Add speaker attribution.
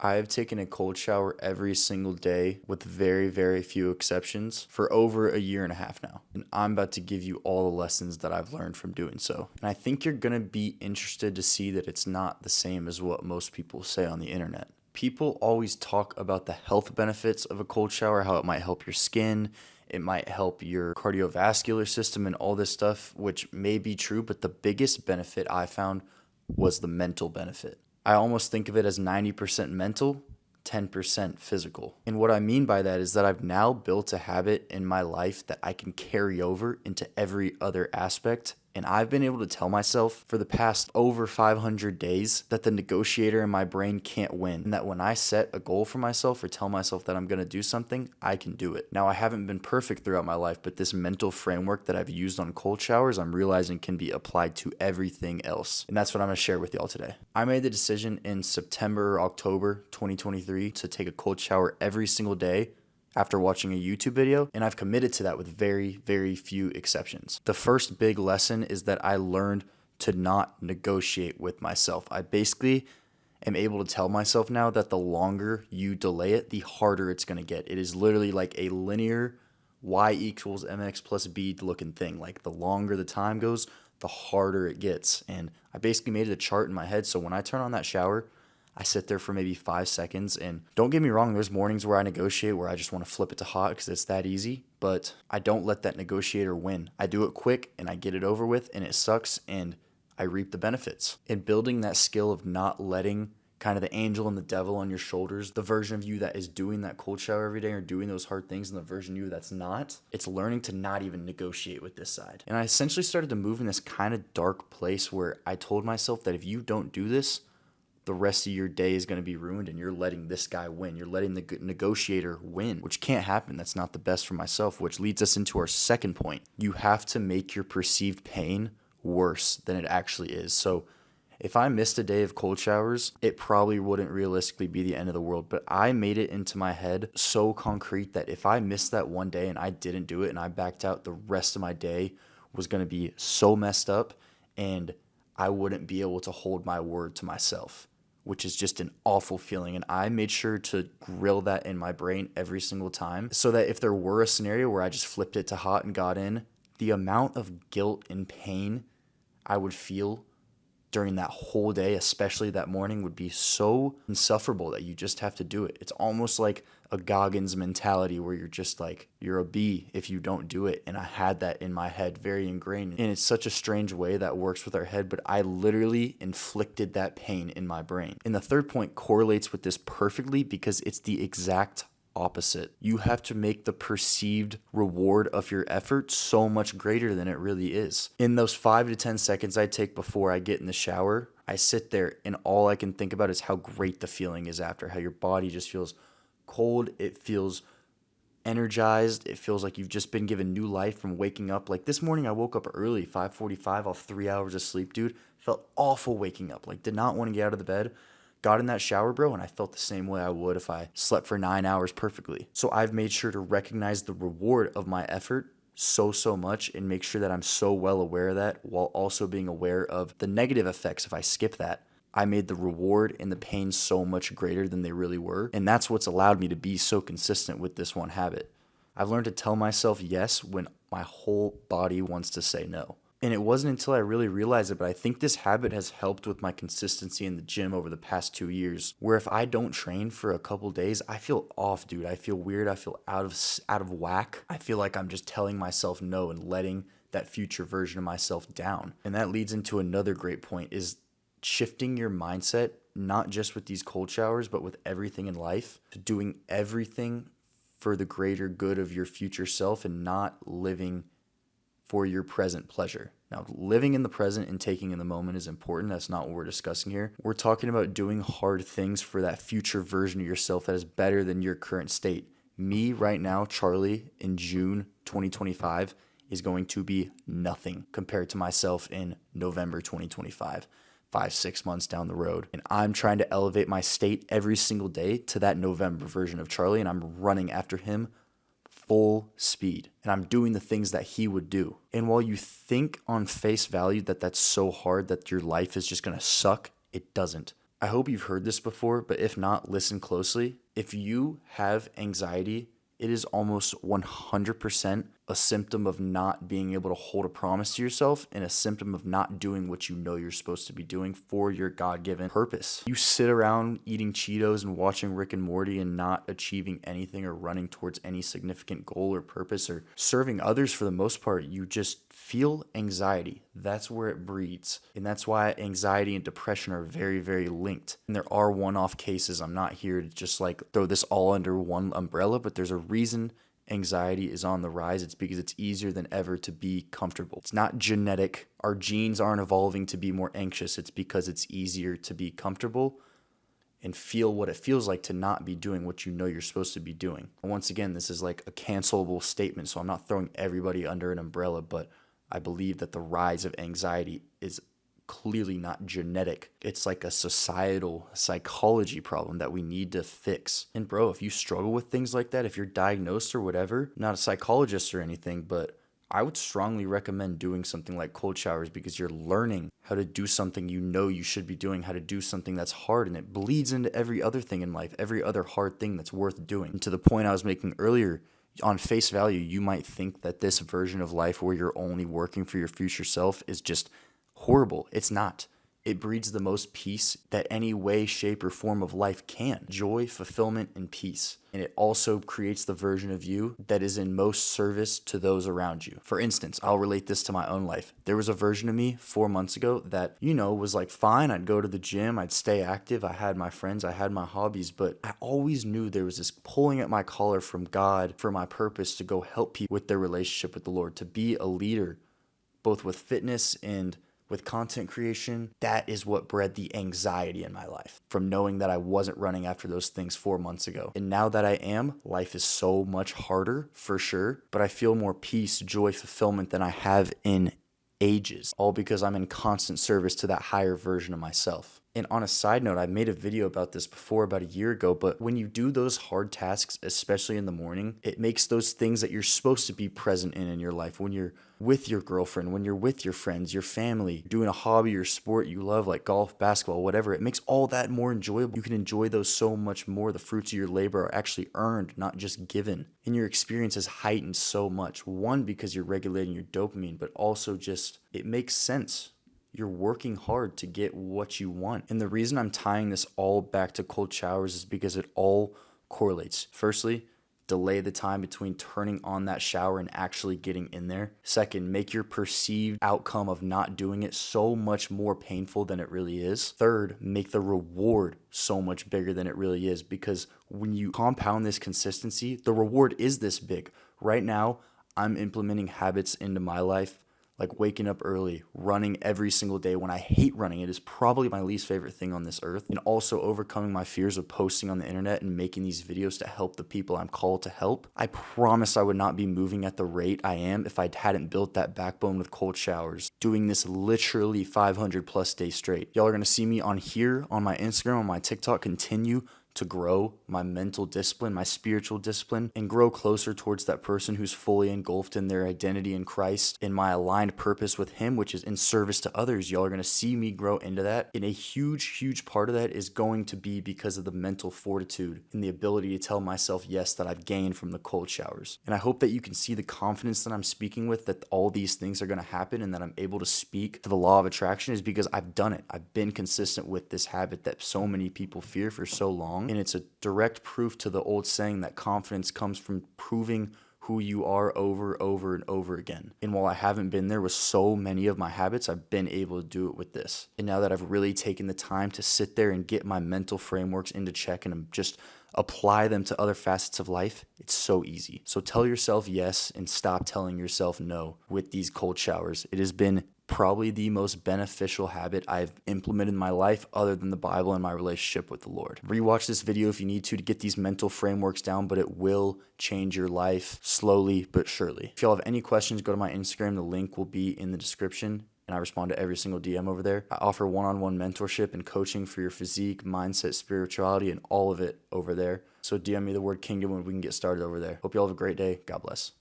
Speaker 1: I have taken a cold shower every single day with very, very few exceptions for over a year and a half now. And I'm about to give you all the lessons that I've learned from doing so. And I think you're going to be interested to see that it's not the same as what most people say on the internet. People always talk about the health benefits of a cold shower, how it might help your skin, it might help your cardiovascular system and all this stuff, which may be true, but the biggest benefit I found was the mental benefit. I almost think of it as 90% mental, 10% physical. And what I mean by that is that I've now built a habit in my life that I can carry over into every other aspect. And I've been able to tell myself for the past over 500 days that the negotiator in my brain can't win. And that when I set a goal for myself or tell myself that I'm going to do something, I can do it. Now, I haven't been perfect throughout my life, but this mental framework that I've used on cold showers, I'm realizing can be applied to everything else. And that's what I'm going to share with y'all today. I made the decision in September or October 2023 to take a cold shower every single day after watching a YouTube video, and I've committed to that with very, very few exceptions. The first big lesson is that I learned to not negotiate with myself. I basically am able to tell myself now that the longer you delay it, the harder it's going to get. It is literally like a linear y equals mx plus b looking thing. Like the longer the time goes, the harder it gets. And I basically made it a chart in my head, so when I turn on that shower, I sit there for maybe 5 seconds, and don't get me wrong, there's mornings where I negotiate where I just want to flip it to hot because it's that easy, but I don't let that negotiator win. I do it quick and I get it over with, and it sucks, and I reap the benefits. In building that skill of not letting kind of the angel and the devil on your shoulders, the version of you that is doing that cold shower every day or doing those hard things, and the version of you that's not, it's learning to not even negotiate with this side. And I essentially started to move in this kind of dark place where I told myself that if you don't do this, the rest of your day is going to be ruined, and you're letting this guy win. You're letting the negotiator win, which can't happen. That's not the best for myself, which leads us into our second point. You have to make your perceived pain worse than it actually is. So if I missed a day of cold showers, it probably wouldn't realistically be the end of the world, but I made it into my head so concrete that if I missed that one day and I didn't do it and I backed out, the rest of my day was going to be so messed up, and I wouldn't be able to hold my word to myself, which is just an awful feeling. And I made sure to grill that in my brain every single time so that if there were a scenario where I just flipped it to hot and got in, the amount of guilt and pain I would feel during that whole day, especially that morning, would be so insufferable that you just have to do it. It's almost like a Goggins mentality where you're just like, you're a B if you don't do it. And I had that in my head very ingrained. And it's such a strange way that works with our head, but I literally inflicted that pain in my brain. And the third point correlates with this perfectly because it's the exact opposite. You have to make the perceived reward of your effort so much greater than it really is. In those 5 to 10 seconds I take before I get in the shower, I sit there and all I can think about is how great the feeling is after, how your body just feels cold, it feels energized, it feels like you've just been given new life from waking up. Like this morning I woke up early, 5:45, off 3 hours of sleep, dude. Felt awful waking up, like did not want to get out of the bed. Got in that shower, bro, and I felt the same way I would if I slept for 9 hours perfectly. So I've made sure to recognize the reward of my effort so much and make sure that I'm so well aware of that while also being aware of the negative effects if I skip that. I made the reward and the pain so much greater than they really were, and that's what's allowed me to be so consistent with this one habit. I've learned to tell myself yes when my whole body wants to say no. And it wasn't until I really realized it, but I think this habit has helped with my consistency in the gym over the past 2 years, where if I don't train for a couple days, I feel off, dude. I feel weird. I feel out of whack. I feel like I'm just telling myself no and letting that future version of myself down. And that leads into another great point, is shifting your mindset, not just with these cold showers, but with everything in life, to doing everything for the greater good of your future self and not living for your present pleasure. Now, living in the present and taking in the moment is important. That's not what we're discussing here. We're talking about doing hard things for that future version of yourself that is better than your current state. Me right now, Charlie, in June 2025, is going to be nothing compared to myself in November 2025, 5-6 months down the road. And I'm trying to elevate my state every single day to that November version of Charlie, and I'm running after him full speed, and I'm doing the things that he would do. And while you think on face value that that's so hard that your life is just going to suck, it doesn't. I hope you've heard this before, but if not, listen closely. If you have anxiety, it is almost 100% a symptom of not being able to hold a promise to yourself and a symptom of not doing what you know you're supposed to be doing for your God-given purpose. You sit around eating Cheetos and watching Rick and Morty and not achieving anything or running towards any significant goal or purpose or serving others for the most part. You just feel anxiety. That's where it breeds. And that's why anxiety and depression are very, very linked. And there are one-off cases. I'm not here to just like throw this all under one umbrella, but there's a reason anxiety is on the rise. It's because it's easier than ever to be comfortable. It's not genetic. Our genes aren't evolving to be more anxious. It's because it's easier to be comfortable and feel what it feels like to not be doing what you know you're supposed to be doing. And once again, this is like a cancelable statement, so I'm not throwing everybody under an umbrella, but I believe that the rise of anxiety is clearly not genetic. It's like a societal psychology problem that we need to fix. And bro, if you struggle with things like that, if you're diagnosed or whatever, not a psychologist or anything, but I would strongly recommend doing something like cold showers because you're learning how to do something you know you should be doing, how to do something that's hard, and it bleeds into every other thing in life, every other hard thing that's worth doing. And to the point I was making earlier, on face value, you might think that this version of life where you're only working for your future self is just horrible. It's not. It breeds the most peace that any way, shape, or form of life can. Joy, fulfillment, and peace. And it also creates the version of you that is in most service to those around you. For instance, I'll relate this to my own life. There was a version of me 4 months ago that, was like fine. I'd go to the gym. I'd stay active. I had my friends. I had my hobbies. But I always knew there was this pulling at my collar from God for my purpose to go help people with their relationship with the Lord, to be a leader, both with fitness and with content creation. That is what bred the anxiety in my life, from knowing that I wasn't running after those things 4 months ago. And now that I am, life is so much harder for sure, but I feel more peace, joy, fulfillment than I have in ages, all because I'm in constant service to that higher version of myself. And on a side note, I made a video about this before about a year ago, but when you do those hard tasks, especially in the morning, it makes those things that you're supposed to be present in your life, when you're with your girlfriend, when you're with your friends, your family, doing a hobby or sport you love like golf, basketball, whatever, it makes all that more enjoyable. You can enjoy those so much more. The fruits of your labor are actually earned, not just given. And your experience is heightened so much. One, because you're regulating your dopamine, but also just it makes sense. You're working hard to get what you want. And the reason I'm tying this all back to cold showers is because it all correlates. Firstly, delay the time between turning on that shower and actually getting in there. Second, make your perceived outcome of not doing it so much more painful than it really is. Third, make the reward so much bigger than it really is, because when you compound this consistency, the reward is this big. Right now, I'm implementing habits into my life like waking up early, running every single day when I hate running. It is probably my least favorite thing on this earth. And also overcoming my fears of posting on the internet and making these videos to help the people I'm called to help. I promise I would not be moving at the rate I am if I hadn't built that backbone with cold showers, doing this literally 500 plus days straight. Y'all are gonna see me on here, on my Instagram, on my TikTok, continue to grow my mental discipline, my spiritual discipline, and grow closer towards that person who's fully engulfed in their identity in Christ, in my aligned purpose with Him, which is in service to others. Y'all are going to see me grow into that. And a huge, huge part of that is going to be because of the mental fortitude and the ability to tell myself yes that I've gained from the cold showers. And I hope that you can see the confidence that I'm speaking with, that all these things are going to happen and that I'm able to speak to the law of attraction, is because I've done it. I've been consistent with this habit that so many people fear for so long. And it's a direct proof to the old saying that confidence comes from proving who you are over and over again. And while I haven't been there with so many of my habits, I've been able to do it with this. And now that I've really taken the time to sit there and get my mental frameworks into check and just apply them to other facets of life, it's so easy. So tell yourself yes and stop telling yourself no with these cold showers. It has been probably the most beneficial habit I've implemented in my life other than the Bible and my relationship with the Lord. Rewatch this video if you need to get these mental frameworks down, but it will change your life slowly but surely. If y'all have any questions, go to my Instagram. The link will be in the description, and I respond to every single DM over there. I offer one-on-one mentorship and coaching for your physique, mindset, spirituality, and all of it over there. So DM me the word kingdom and we can get started over there. Hope y'all have a great day. God bless.